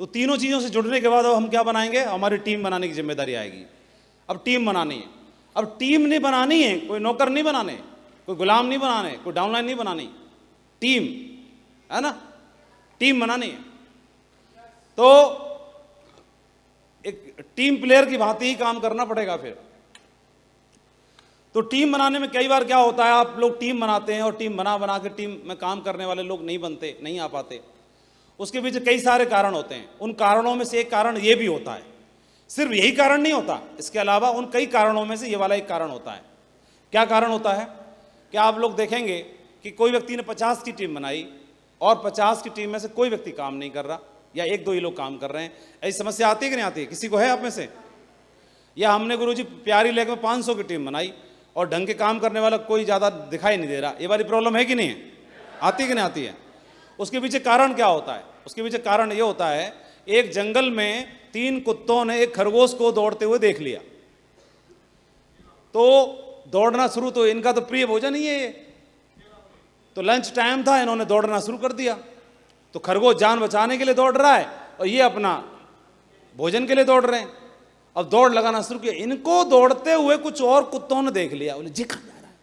तो तीनों चीज़ों से जुड़ने के बाद अब हम क्या बनाएंगे, हमारी टीम बनाने की जिम्मेदारी आएगी। अब टीम बनानी है, अब टीम नहीं बनानी है, कोई नौकर नहीं बनाने, कोई गुलाम नहीं बनाने, कोई डाउनलाइन नहीं बनानी, टीम है ना, टीम बनानी है। तो एक टीम प्लेयर की भांति ही काम करना पड़ेगा फिर। तो टीम बनाने में कई बार क्या होता है, आप लोग टीम बनाते हैं और टीम बना बना के टीम में काम करने वाले लोग नहीं बनते, नहीं आ पाते। उसके पीछे कई सारे कारण होते हैं। उन कारणों में से एक कारण ये भी होता है, सिर्फ यही कारण नहीं होता, इसके अलावा उन कई कारणों में से ये वाला एक कारण होता है। क्या कारण होता है कि आप लोग देखेंगे कि कोई व्यक्ति ने 50 की टीम बनाई और 50 की टीम में से कोई व्यक्ति काम नहीं कर रहा, या एक दो ही लोग काम कर रहे हैं। ऐसी समस्या आती है कि नहीं आती है? किसी को है आप में से? या हमने गुरुजी प्यारी लेक में 500 की टीम बनाई और ढंग के काम करने वाला कोई ज़्यादा दिखाई नहीं दे रहा, ये वाली प्रॉब्लम है कि नहीं है? आती है कि नहीं आती है? उसके पीछे कारण क्या होता है? उसके पीछे कारण ये होता है, एक जंगल में 3 कुत्तों ने एक खरगोश को दौड़ते हुए देख लिया। तो दौड़ना शुरू, तो इनका तो प्रिय भोजन ही है ये, तो लंच टाइम था, इन्होंने दौड़ना शुरू कर दिया। तो खरगोश जान बचाने के लिए दौड़ रहा है और ये अपना भोजन के लिए दौड़ रहे हैं। अब दौड़ लगाना शुरू किया, इनको दौड़ते हुए कुछ और कुत्तों ने देख लिया, बोले जी कहां जा रहा है।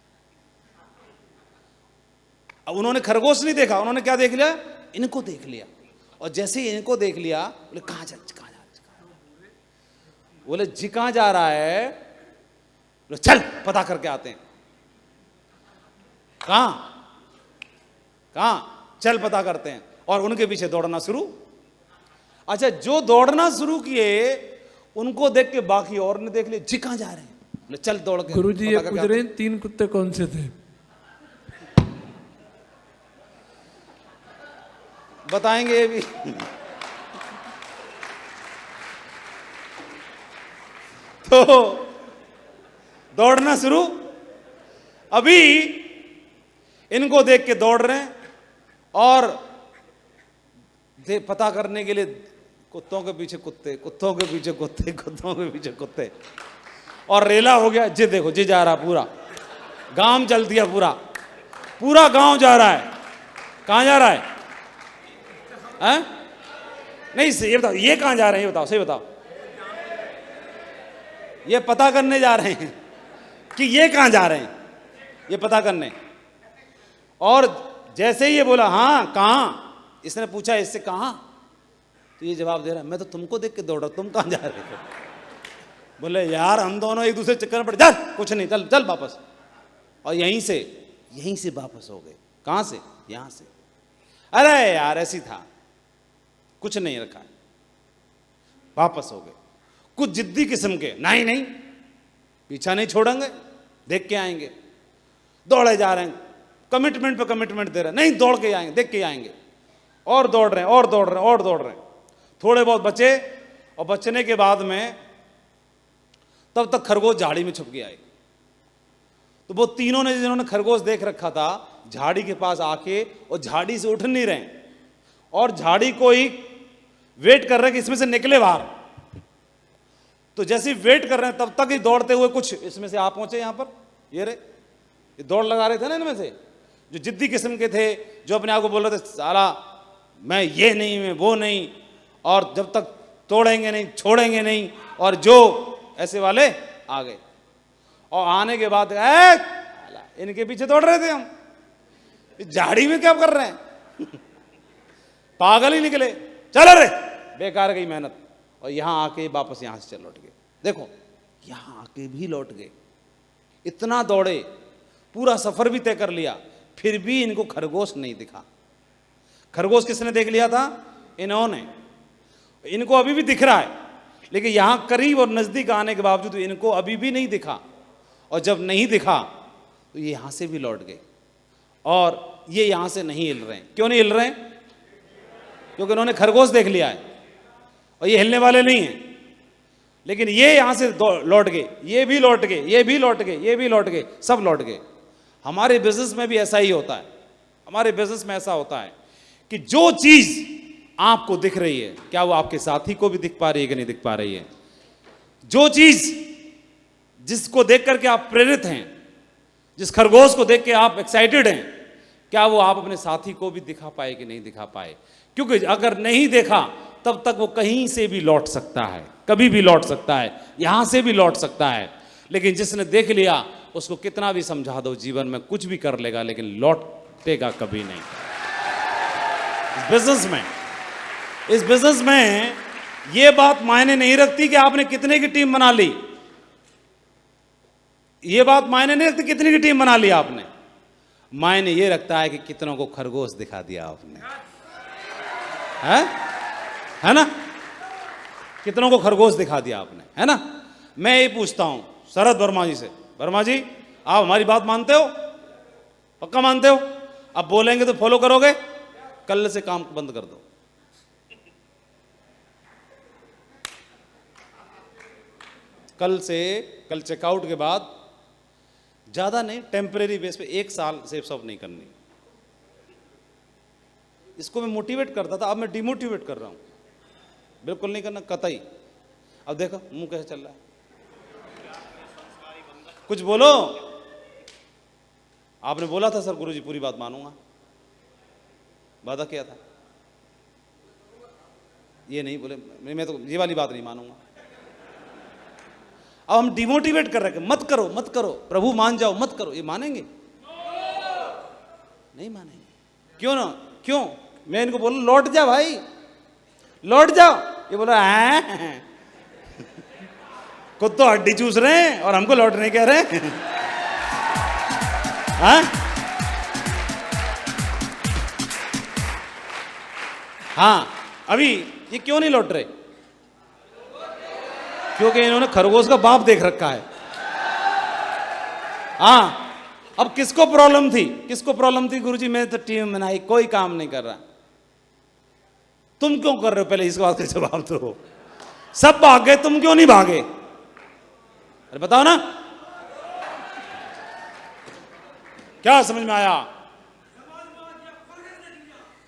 अब उन्होंने खरगोश नहीं देखा, उन्होंने क्या देख लिया, इनको देख लिया। और जैसे ही इनको देख लिया, बोले कहां जा रहा है, बोले जी कहां जा रहा है, बोले चल पता करके आते हैं। कहां कहां, चल पता करते हैं। और उनके पीछे दौड़ना शुरू। अच्छा, जो दौड़ना शुरू किए उनको देख के बाकी और ने देख लिया, जी कहां जा रहे हैं, बोले चल दौड़ के। गुरुजी ये पूछ रहे हैं 3 कुत्ते कौन से थे? बताएंगे ये भी। तो दौड़ना शुरू, अभी इनको देख के दौड़ रहे हैं और पता करने के लिए कुत्तों के पीछे कुत्ते, कुत्तों के पीछे कुत्ते, कुत्तों के पीछे कुत्ते, और रेला हो गया। जी देखो, जी जा रहा, पूरा गांव चल दिया, पूरा पूरा गांव जा रहा है। कहां जा रहा है? हैं? नहीं, ये बताओ, ये कहां जा रहे हैं, ये बताओ, सही बताओ। ये पता करने जा रहे हैं कि ये कहां जा रहे हैं, ये पता करने। और जैसे ही ये बोला हाँ कहां, इसने पूछा इससे कहां, तो ये जवाब दे रहा है मैं तो तुमको देख के दौड़ रहा, तुम कहां जा रहे हो? बोले यार हम दोनों एक दूसरे चक्कर में पड़े, चल कुछ नहीं, चल चल वापस। और यहीं से वापस हो गए। कहां से? यहां से। अरे यार ऐसी था, कुछ नहीं रखा है, वापस हो गए। कुछ जिद्दी किस्म के, नहीं नहीं पीछा नहीं छोड़ेंगे, देख के आएंगे। दौड़े जा रहे हैं, कमिटमेंट पे कमिटमेंट दे रहे हैं, नहीं दौड़ के आएंगे, देख के आएंगे। और दौड़ रहे हैं और दौड़ रहे हैं और दौड़ रहे हैं। थोड़े बहुत बचे, और बचने के बाद में तब तक खरगोश झाड़ी में छुप गया। तो वो तीनों ने, जिन्होंने खरगोश देख रखा था, झाड़ी के पास आके और झाड़ी से उठ नहीं रहे और झाड़ी को ही वेट कर रहे कि इसमें से निकले बाहर। तो जैसे ही वेट कर रहे हैं तब तक ही दौड़ते हुए कुछ इसमें से आ पहुंचे यहां पर। ये रे, ये दौड़ लगा रहे थे ना इनमें से, जो जिद्दी किस्म के थे, जो अपने आप को बोल रहे थे साला मैं ये नहीं, मैं वो नहीं, और जब तक तोड़ेंगे नहीं, छोड़ेंगे नहीं, और जो ऐसे वाले आ गए। और आने के बाद इनके पीछे दौड़ रहे थे हम, झाड़ी में क्या कर रहे हैं? पागल ही निकले, चल रे, बेकार गई मेहनत। और यहां आके वापस यहां से चल लौट गए। देखो यहां आके भी लौट गए, इतना दौड़े, पूरा सफर भी तय कर लिया, फिर भी इनको खरगोश नहीं दिखा। खरगोश किसने देख लिया था? इन्होंने। इनको अभी भी दिख रहा है, लेकिन यहां करीब और नजदीक आने के बावजूद इनको अभी भी नहीं दिखा। और जब नहीं दिखा तो ये यहां से भी लौट गए, और ये यहां से नहीं हिल रहे हैं। क्यों नहीं हिल रहे हैं? क्योंकि उन्होंने खरगोश देख लिया है और ये हिलने वाले नहीं हैं। लेकिन ये यहां से लौट गए, ये भी लौट गए, ये भी लौट गए, ये भी लौट गए, सब लौट गए। हमारे बिजनेस में भी ऐसा ही होता है। हमारे बिजनेस में ऐसा होता है कि जो चीज आपको दिख रही है, क्या वो आपके साथी को भी दिख पा रही है कि नहीं दिख पा रही है? जो चीज जिसको देख करके आप प्रेरित हैं, जिस खरगोश को देख के आप एक्साइटेड हैं, क्या वो आप अपने साथी को भी दिखा पाए कि नहीं दिखा पाए? क्योंकि अगर नहीं देखा तब तक वो कहीं से भी लौट सकता है, कभी भी लौट सकता है, यहां से भी लौट सकता है। लेकिन जिसने देख लिया उसको कितना भी समझा दो, जीवन में कुछ भी कर लेगा लेकिन लौटेगा कभी नहीं। इस बिजनेस में ये बात मायने नहीं रखती कि आपने कितने की टीम बना ली, ये बात मायने नहीं रखती कितने की टीम बना ली आपने। मायने ये रखता है कि कितनों को खरगोश दिखा दिया आपने, है ना? कितनों को खरगोश दिखा दिया आपने, है ना? मैं ये पूछता हूं शरद वर्मा जी से, वर्मा जी आप हमारी बात मानते हो? पक्का मानते हो? अब बोलेंगे तो फॉलो करोगे? कल से काम बंद कर दो। कल चेकआउट के बाद ज्यादा नहीं, टेम्परेरी बेस पे 1 साल सेफ शॉप नहीं करनी। इसको मैं मोटिवेट करता था, अब मैं डिमोटिवेट कर रहा हूं, बिल्कुल नहीं करना कतई। अब देखो मुंह कैसे चल रहा है, कुछ बोलो। आपने बोला था सर गुरुजी पूरी बात मानूंगा, वादा किया था, ये नहीं बोले, मैं तो ये वाली बात नहीं मानूंगा। अब हम डिमोटिवेट कर रहे हैं, मत करो मत करो, प्रभु मान जाओ, मत करो। ये मानेंगे? नहीं मानेंगे। क्यों ना? क्यों? मैं इनको बोलूं लौट जा भाई, लौट जाओ, ये बोला है खुद तो हड्डी चूस रहे हैं और हमको लौट नहीं कह रहे हैं। हाँ, अभी ये क्यों नहीं लौट रहे? क्योंकि इन्होंने खरगोश का बाप देख रखा है। हाँ, अब किसको प्रॉब्लम थी? किसको प्रॉब्लम थी? गुरुजी मैं तो टीम बनाई, कोई काम नहीं कर रहा। तुम क्यों कर रहे हो? पहले इस बात का जवाब दो। सब भाग गए, तुम क्यों नहीं भागे? अरे बताओ ना, क्या समझ में आया?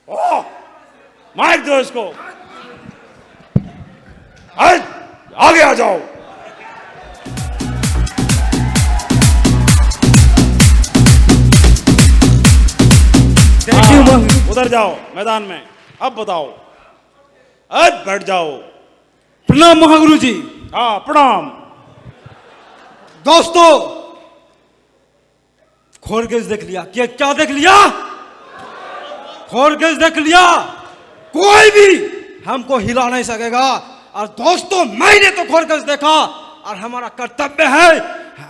ओ, माइक दो इसको, आगे आ जाओ। उधर जाओ मैदान में। अब बताओ, अब बैठ जाओ। प्रणाम महागुरु जी। हाँ प्रणाम। दोस्तों, खरगोश देख लिया? क्या देख लिया? खरगोश देख लिया। कोई भी हमको हिला नहीं सकेगा। और दोस्तों, मैंने तो खरगोश देखा और हमारा कर्तव्य है,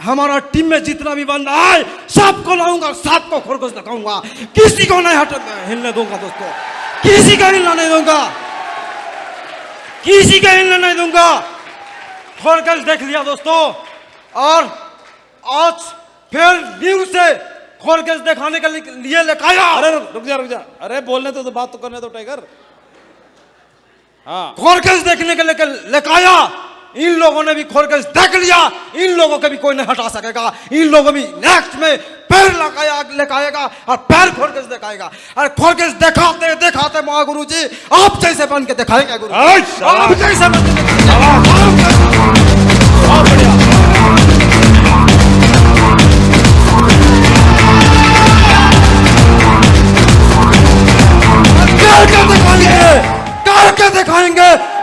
हमारा टीम में जितना भी बंदा है सबको लाऊंगा, सबको खरगोश दिखाऊंगा, किसी को नहीं हिलने दूंगा। दोस्तों, किसी का हिलना नहीं दूंगा, किसी का हिलना नहीं दूंगा। खरगोश देख लिया दोस्तों, और आज फिर न्यूज से खरगोश दिखाने के लिए लेकर आया। अरे रुक जा, अरे बोलने तो बात तो करने दो टाइगर। हाँ, खरगोश देखने के लेकर आया। इन लोगों ने भी खरगोश देख लिया, इन लोगों को भी कोई नहीं हटा सकेगा। इन लोगों भी नेक्स्ट में पैर लगाएगा और पैर खरगोश दिखाएगा। और खरगोश दिखाते दिखाते महागुरु जी आप जैसे बन के दिखाएंगे। गुरु आप जैसे बन के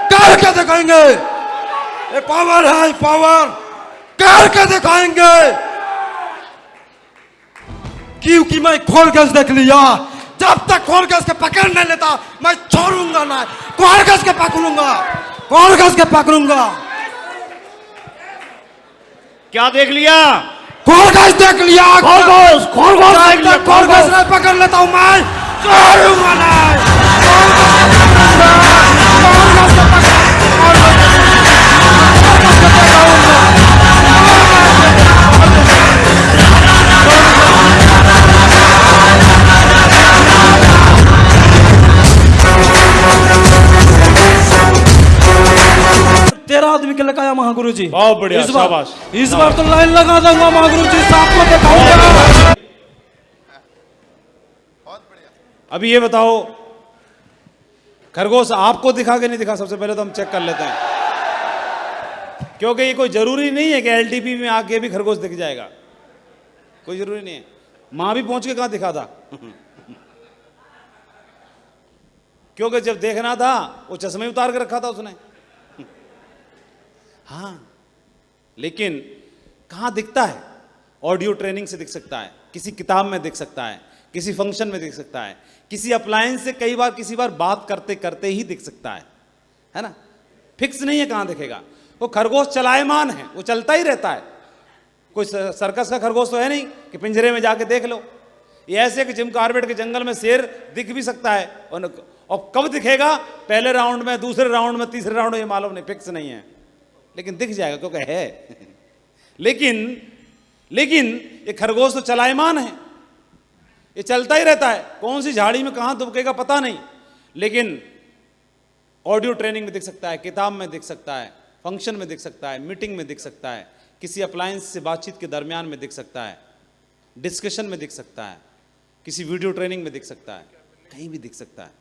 करके दिखाएंगे। ये पावर है, पावर करके दिखाएंगे। क्योंकि मैं खरगोश देख लिया। जब तक खरगोश के पकड़ नहीं लेता मैं छोड़ूंगा ना। खरगोश के पकड़ूंगा, खरगोश के पकड़ूंगा। क्या देख लिया? खरगोश देख लिया। खरगोश खरगोश नहीं पकड़ लेता हूं मैं, छोड़ूंगा नहीं। तेरा आदमी के लगाया महागुरु जी। बहुत बढ़िया, शाबाश। इस बार तो लाइन लगा दूंगा महागुरु जी, साथ में दिखाऊंगा। अभी ये बताओ, खरगोश आपको दिखा के नहीं दिखा? सबसे पहले तो हम चेक कर लेते हैं, क्योंकि ये कोई जरूरी नहीं है कि एलटीपी में आके भी खरगोश दिख जाएगा, कोई जरूरी नहीं है। मां भी पहुंच के कहां दिखा था। क्योंकि जब देखना था वो चश्मे उतार के रखा था उसने। हाँ, लेकिन कहाँ दिखता है? ऑडियो ट्रेनिंग से दिख सकता है, किसी किताब में दिख सकता है, किसी फंक्शन में दिख सकता है, किसी अप्लायंस से कई बार किसी बार बात करते करते ही दिख सकता है ना? फिक्स नहीं है कहाँ दिखेगा। वो खरगोश चलायमान है, वो चलता ही रहता है। कोई सर्कस का खरगोश तो है नहीं कि पिंजरे में जाके देख लो। ये ऐसे कि जिम कॉर्बेट के जंगल में शेर दिख भी सकता है, और कब दिखेगा, पहले राउंड में, दूसरे राउंड में, तीसरे राउंड में, ये मालूम नहीं, फिक्स नहीं है, लेकिन दिख जाएगा क्योंकि है। लेकिन ये खरगोश तो चलायमान है, ये चलता ही रहता है। कौन सी झाड़ी में कहाँ दुबकेगा पता नहीं, लेकिन ऑडियो ट्रेनिंग में दिख सकता है, किताब में दिख सकता है, फंक्शन में दिख सकता है, मीटिंग में दिख सकता है, किसी अप्लायंस से बातचीत के दरमियान में दिख सकता है, डिस्कशन में दिख सकता है, किसी वीडियो ट्रेनिंग में दिख सकता है, कहीं भी दिख सकता है।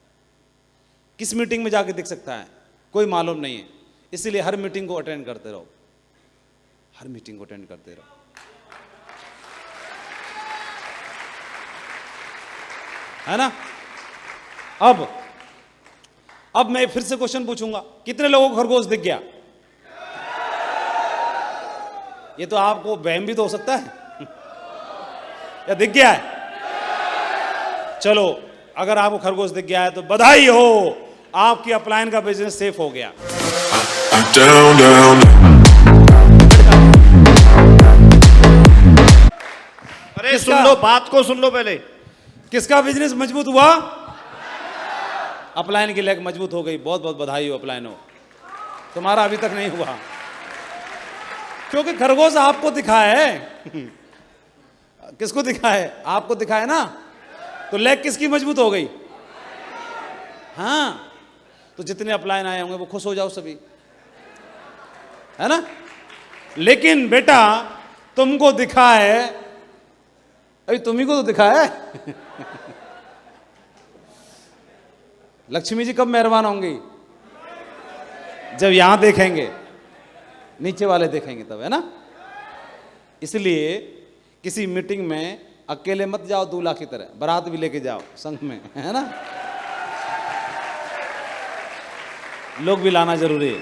किस मीटिंग में जाके दिख सकता है कोई मालूम नहीं है। इसीलिए हर मीटिंग को अटेंड करते रहो, हर मीटिंग को अटेंड करते रहो। है ना? अब मैं फिर से क्वेश्चन पूछूंगा, कितने लोगों को खरगोश दिख गया? ये तो आपको वहम भी तो हो सकता है या दिख गया है? चलो, अगर आपको खरगोश दिख गया है तो बधाई हो, आपकी अपलायन का बिजनेस सेफ हो गया। अरे सुन लो, बात को सुन लो पहले। किसका बिजनेस मजबूत हुआ? अपलायन की लेग मजबूत हो गई। बहुत बहुत बधाई हो अपलायन हो, तुम्हारा अभी तक नहीं हुआ, क्योंकि खरगोश आपको दिखा है। किसको दिखा है? आपको दिखा है ना, तो लेग किसकी मजबूत हो गई? हाँ, तो जितने अपलायन आए होंगे वो खुश हो जाओ सभी, है ना? लेकिन बेटा तुमको दिखा है, अभी तुम्ही को तो दिखा है। लक्ष्मी जी कब मेहरबान होंगी? जब यहां देखेंगे, नीचे वाले देखेंगे तब, है ना? इसलिए किसी मीटिंग में अकेले मत जाओ दूल्हा की तरह, बारात भी लेके जाओ संग में, है ना? लोग भी लाना जरूरी है,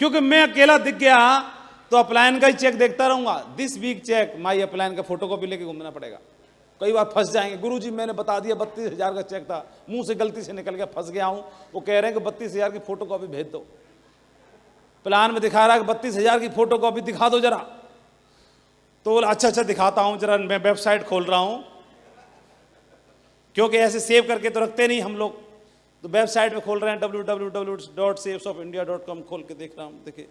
क्योंकि मैं अकेला दिख गया तो अपलायन का ही चेक देखता रहूंगा। दिस वीक चेक माई अपलायन का फोटोकॉपी लेके घूमना पड़ेगा। कई बार फंस जाएंगे, गुरुजी मैंने बता दिया 32,000 का चेक था, मुंह से गलती से निकल गया, फंस गया हूं। वो कह रहे हैं कि 32,000 की फोटोकॉपी भेज दो। प्लान में दिखा रहा है कि 32,000 की फोटोकॉपी दिखा दो जरा। तो बोला अच्छा दिखाता हूं जरा, मैं वेबसाइट खोल रहा हूं, क्योंकि ऐसे सेव करके तो रखते नहीं हम लोग, तो वेबसाइट में खोल रहे हैं www.safesofIndia.com खोल के देख रहा हूं। देखिए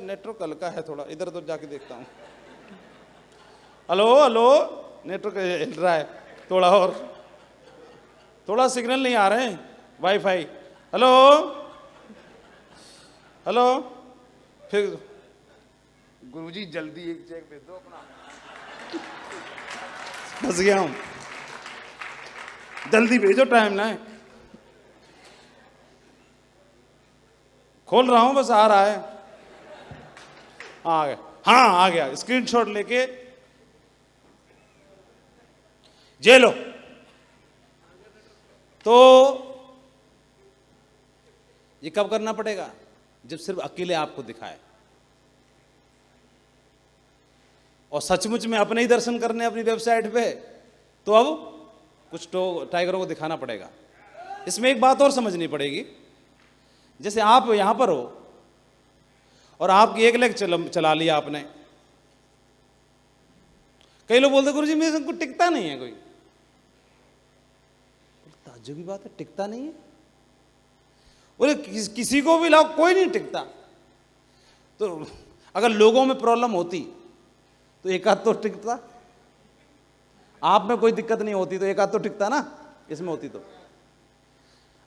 नेटवर्क हल्का है थोड़ा, इधर उधर जाके देखता हूं। हेलो नेटवर्क हिल रहा है थोड़ा, और थोड़ा सिग्नल नहीं आ रहे हैं, वाईफाई। हेलो फिर गुरुजी जल्दी एक चेक भेज दो अपना। फंस गया हूं, जल्दी भेजो, टाइम ना है। खोल रहा हूं, बस आ रहा है, आ गया। हाँ आ गया, स्क्रीनशॉट लेके जे लो। तो ये कब करना पड़ेगा? जब सिर्फ अकेले आपको दिखाए, और सचमुच में अपने ही दर्शन करने अपनी वेबसाइट पे, तो अब कुछ तो टाइगरों को दिखाना पड़ेगा। इसमें एक बात और समझनी पड़ेगी, जैसे आप यहां पर हो और आपकी एक लेग चला लिया आपने। कई लोग बोलते गुरुजी मेरे को टिकता नहीं है कोई। ताज्जुब की बात है, टिकता नहीं है? बोले किसी को भी लाओ कोई नहीं टिकता। तो अगर लोगों में प्रॉब्लम होती तो एक आध तो टिकता, आप में कोई दिक्कत नहीं होती तो एक आध तो टिकता ना, इसमें होती तो।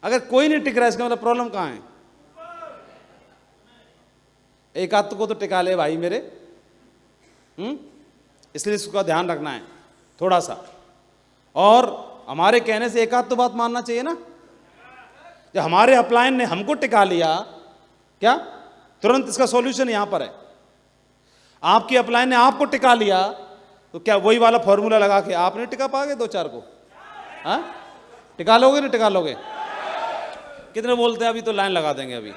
अगर कोई नहीं टिक रहा है इसका मतलब प्रॉब्लम कहां है? एक आध को तो टिका ले भाई मेरे। इसलिए इसका ध्यान रखना है थोड़ा सा, और हमारे कहने से एक आध तो बात मानना चाहिए ना। जब हमारे अपलायन ने हमको टिका लिया, क्या तुरंत इसका सॉल्यूशन यहां पर है। आपकी अपलायन ने आपको टिका लिया, तो क्या वही वाला फॉर्मूला लगा के आप नहीं टिका पाओगे दो चार को? हाँ, टिका लोगे नहीं टिका लोगे? कितने बोलते हैं? अभी तो लाइन लगा देंगे अभी।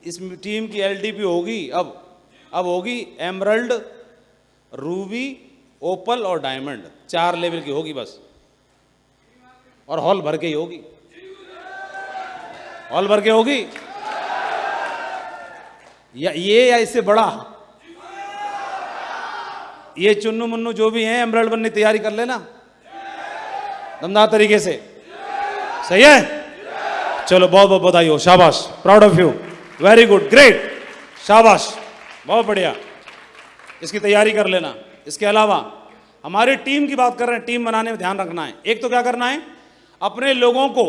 इस टीम की एलडीपी होगी अब होगी एमरल्ड, रूबी, ओपल और डायमंड, 4 लेवल की होगी बस, और हॉल भर के ही होगी, हॉल भर के होगी। या इससे बड़ा, ये चुन्नू मुन्नू जो भी हैं एमरल्ड बनने की तैयारी कर लेना दमदार तरीके से, सही है? चलो बहुत बहुत बधाई हो, शाबाश, proud of you, very good, great, शाबाश, बहुत बढ़िया, इसकी तैयारी कर लेना। इसके अलावा हमारी टीम की बात कर रहे हैं, टीम बनाने में ध्यान रखना है। एक तो क्या करना है, अपने लोगों को,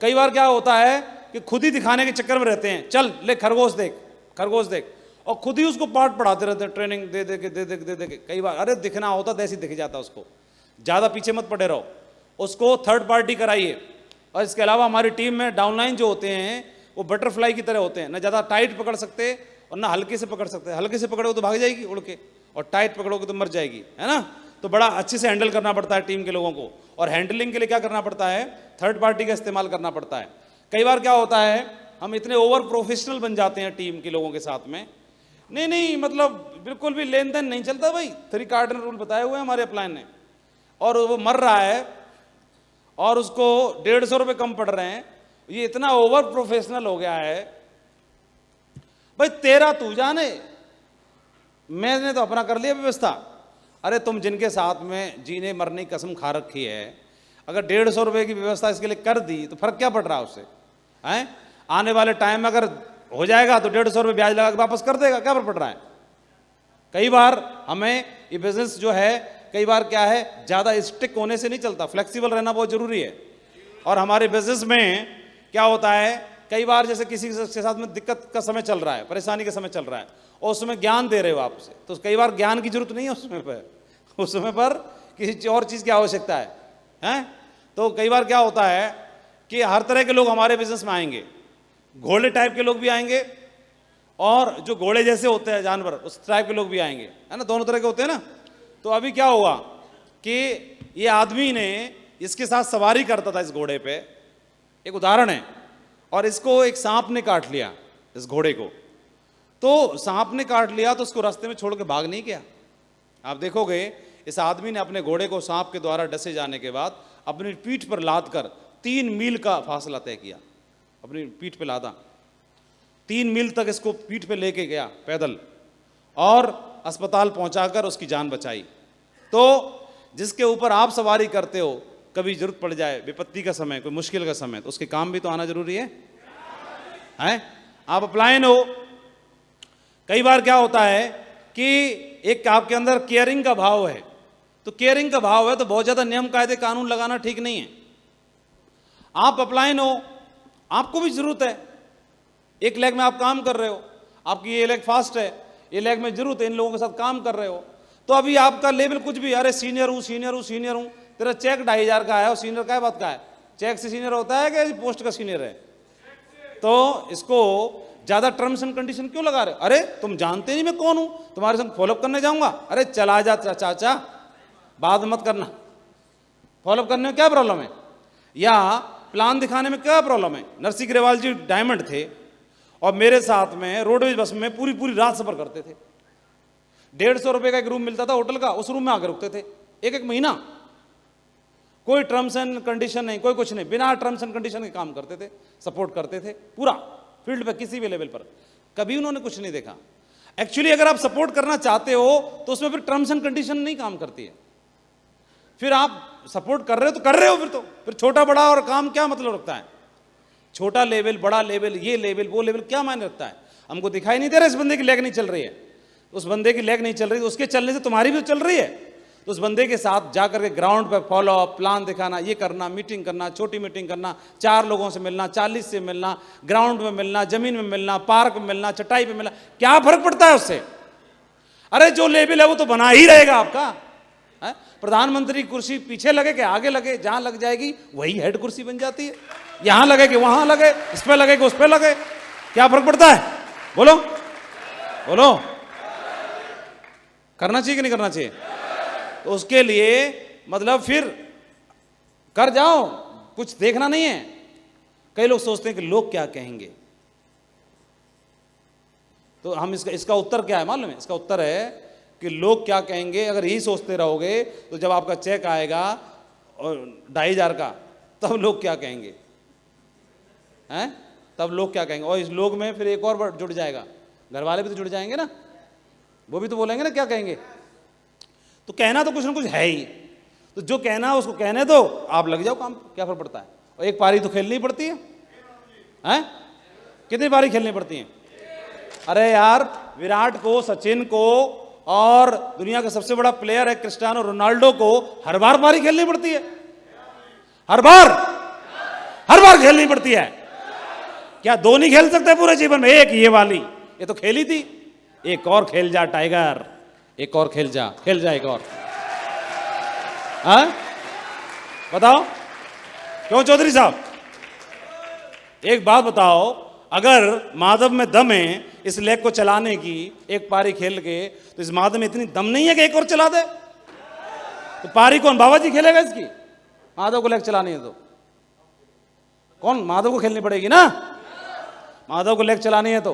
कई बार क्या होता है कि खुद ही दिखाने के चक्कर में रहते हैं, चल ले खरगोश देख, खरगोश देख, और खुद ही उसको पाठ पढ़ाते रहते हैं, ट्रेनिंग दे दे के। कई बार अरे दिखना होता तो ऐसे ही दिख जाता उसको, ज़्यादा पीछे मत पड़े रहो, उसको थर्ड पार्टी कराइए। और इसके अलावा हमारी टीम में डाउनलाइन जो होते हैं वो बटरफ्लाई की तरह होते हैं, ना ज़्यादा टाइट पकड़ सकते और ना हल्के से पकड़ सकते। हल्के से पकड़ोगे तो भाग जाएगी उड़ के, और टाइट पकड़ोगे तो मर जाएगी, है ना? तो बड़ा अच्छे से हैंडल करना पड़ता है टीम के लोगों को, और हैंडलिंग के लिए क्या करना पड़ता है, थर्ड पार्टी का इस्तेमाल करना पड़ता है। कई बार क्या होता है, हम इतने ओवर प्रोफेशनल बन जाते हैं टीम के लोगों के साथ में, नहीं मतलब बिल्कुल भी लेन देन नहीं चलता भाई, 3 कार्डिनल रूल बताए हुए हैं हमारे अपलाइन ने, और वो मर रहा है और उसको 150 रुपये कम पड़ रहे हैं, ये इतना ओवर प्रोफेशनल हो गया है। भाई तेरा तू जाने, मैंने तो अपना कर लिया व्यवस्था। अरे तुम जिनके साथ में जीने मरने की कसम खा रखी है, अगर 150 रुपये की व्यवस्था इसके लिए कर दी तो फर्क क्या पड़ रहा है उससे, हैं? आने वाले टाइम में अगर हो जाएगा तो 150 रुपये ब्याज लगा के वापस कर देगा, क्या फर्क पड़ रहा है? कई बार हमें ये बिजनेस जो है, कई बार क्या है, ज़्यादा स्टिक होने से नहीं चलता, फ्लेक्सिबल रहना बहुत ज़रूरी है। और हमारे बिजनेस में क्या होता है, कई बार जैसे किसी के साथ में दिक्कत का समय चल रहा है, परेशानी का समय चल रहा है, और उसमें ज्ञान दे रहे हो आप उसे, तो कई बार ज्ञान की जरूरत नहीं है उस समय पर किसी और चीज़ की आवश्यकता है, हैं? तो कई बार क्या होता है कि हर तरह के लोग हमारे बिजनेस में आएंगे, घोड़े टाइप के लोग भी आएंगे, और जो घोड़े जैसे होते हैं जानवर उस टाइप के लोग भी आएंगे, है ना? दोनों तरह के होते हैं ना। तो अभी क्या हुआ कि ये आदमी ने इसके साथ सवारी करता था इस घोड़े पे, एक उदाहरण है, और इसको एक सांप ने काट लिया इस घोड़े को। तो सांप ने काट लिया तो उसको रास्ते में छोड़ के भाग नहीं गया। आप देखोगे इस आदमी ने अपने घोड़े को सांप के द्वारा डसे जाने के बाद अपनी पीठ पर लाद कर 3 मील का फासला तय किया, अपनी पीठ पे लादा, 3 मील तक इसको पीठ पे लेके गया पैदल, और अस्पताल पहुंचाकर उसकी जान बचाई। तो जिसके ऊपर आप सवारी करते हो, कभी जरूरत पड़ जाए, विपत्ति का समय, कोई मुश्किल का समय, तो उसके काम भी तो आना जरूरी है? आप अपलाइन हो। कई बार क्या होता है कि एक आपके अंदर केयरिंग का भाव है, तो केयरिंग का भाव है तो बहुत ज़्यादा नियम कायदे कानून लगाना ठीक नहीं है। आप अपलाइन हो, आपको भी जरूरत है, एक लेग में आप काम कर रहे हो, आपकी ये लेग फास्ट है, ये लेग में जरूरत है, इन लोगों के साथ काम कर रहे हो, तो अभी आपका लेवल कुछ भी, अरे सीनियर हूँ सीनियर हूँ सीनियर हूँ, तेरा चेक 2500 का है और सीनियर क्या बात का है? चेक से सीनियर होता है कि पोस्ट का सीनियर है? तो इसको ज़्यादा टर्म्स एंड कंडीशन क्यों लगा रहे हो? अरे तुम जानते नहीं मैं कौन हूँ, तुम्हारे संग फॉलोअप करने जाऊँगा? अरे चला जा चाचा, बात मत करना, फॉलोअप करने में क्या प्रॉब्लम है, या प्लान दिखाने में क्या प्रॉब्लम है? नरसिंह ग्रेवाल जी डायमंड थे और मेरे साथ में रोडवेज बस में पूरी रात सफर करते थे। 150 रुपये का एक रूम मिलता था होटल का, उस रूम में आकर रुकते थे एक महीना, कोई टर्म्स एंड कंडीशन नहीं, कोई कुछ नहीं, बिना टर्म्स एंड कंडीशन के काम करते थे, सपोर्ट करते थे पूरा फील्ड पे, किसी भी लेवल पर, कभी उन्होंने कुछ नहीं देखा। एक्चुअली अगर आप सपोर्ट करना चाहते हो तो उसमें फिर टर्म्स एंड कंडीशन नहीं काम करती है, फिर आप सपोर्ट कर रहे हो तो कर रहे हो, फिर छोटा बड़ा और काम क्या मतलब रखता है? छोटा लेवल बड़ा लेवल, ये लेवल वो लेवल क्या मायने रखता है? हमको दिखाई नहीं दे रहा इस बंदे की लेग नहीं चल रही है, उस बंदे की लेग नहीं चल रही, तो उसके चलने से तुम्हारी भी तो चल रही है। तो उस बंदे के साथ जाकर के ग्राउंड पर फॉलो अप, प्लान दिखाना, ये करना, मीटिंग करना, छोटी मीटिंग करना, 4 लोगों से मिलना, 40 से मिलना, ग्राउंड में मिलना, जमीन में मिलना, पार्क में मिलना, चटाई पे मिलना, क्या फर्क पड़ता है उससे? अरे जो लेवल है वो तो बना ही रहेगा आपका। प्रधानमंत्री की कुर्सी पीछे लगे कि आगे लगे, जहां लग जाएगी वही हेड कुर्सी बन जाती है, यहां लगे कि वहां लगे, इस पे लगे कि उस पे लगे, क्या फर्क पड़ता है? बोलो बोलो, करना चाहिए कि नहीं करना चाहिए? तो उसके लिए मतलब फिर कर जाओ, कुछ देखना नहीं है। कई लोग सोचते हैं कि लोग क्या कहेंगे, तो हम इसका उत्तर क्या है मालूम है? इसका उत्तर है कि लोग क्या कहेंगे। अगर यही सोचते रहोगे तो जब आपका चेक आएगा और 2,500 का, तब लोग क्या कहेंगे हैं? तब लोग क्या कहेंगे? और इस लोग में फिर एक और जुड़ जाएगा, घर वाले भी तो जुड़ जाएंगे ना, वो भी तो बोलेंगे ना क्या कहेंगे। तो कहना तो कुछ ना कुछ है ही, तो जो कहना है उसको कहने दो, आप लग जाओ काम, क्या फर्क पड़ता है। और एक पारी तो खेलनी पड़ती है, हैं? कितनी पारी खेलनी पड़ती है? अरे यार, विराट को, सचिन को और दुनिया का सबसे बड़ा प्लेयर है क्रिस्टियानो रोनाल्डो को हर बार पारी खेलनी पड़ती है, हर बार खेलनी पड़ती है। क्या दो नहीं खेल सकते पूरे जीवन में? एक ये वाली, ये तो खेली थी। एक और खेल जा टाइगर, एक और खेल जा एक और। हाँ बताओ क्यों चौधरी साहब? एक बात बताओ, अगर माधव में दम है इस लेग को चलाने की एक पारी खेल के, तो इस माधव में इतनी दम नहीं है कि एक और चला दे? तो पारी कौन, बाबा जी खेलेगा इसकी? माधव को लेग चलानी है तो कौन? माधव को खेलनी पड़ेगी ना, माधव को लेग चलानी है तो,